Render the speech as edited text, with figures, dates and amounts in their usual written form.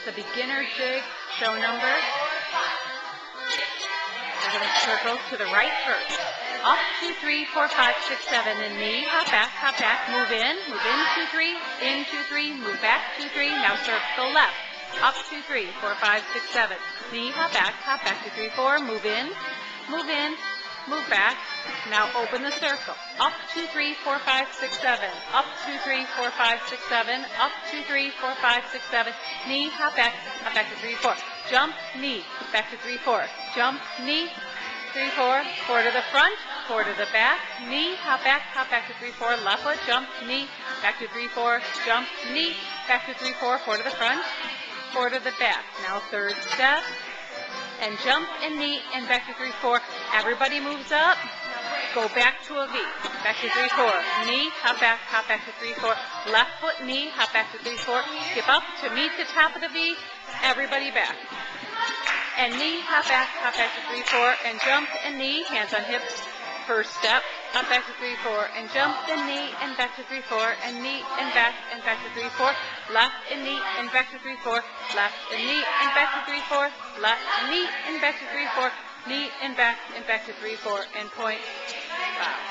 the beginner jig show number. We're going to circle to the right first. Up, 2, 3, 4, 5, 6, 7, and knee, hop back, move in, 2, 3, in, 2, 3, move back, 2, 3, now circle left. Up, 2, 3, 4, 5, 6, 7, knee, hop back, 2, 3, 4, move in, move back. Now open the circle. Up, 2, 3, 4, 5, 6, 7. Up, 2, 3, 4, 5, 6, 7. Up, 2, 3, 4, 5, 6, 7. Knee, hop back to 3, 4. Jump, knee, back to 3, 4. Jump, knee, 3, 4. 4 to the front, 4 to the back. Knee, hop back to 3, 4. Left foot, jump, knee, back to 3, 4. Jump, knee, back to 3, 4. 4 to the front, 4 to the back. Now third step. And jump and knee and back to 3, 4. Everybody moves up. Go back to a V. Back to 3, 4. Knee, hop back to 3, 4. Left foot, knee, hop back to 3, 4. Skip up to meet the top of the V. Everybody back. And knee, hop back to 3, 4. And jump and knee, hands on hips. First step, up back to 3, 4, and jump and knee and back to 3, 4, and knee and back to 3, 4, left and knee and back to 3, 4, left and knee and back to 3, 4, left knee and back to 3, 4, knee and back to 3, 4, and point. Wow.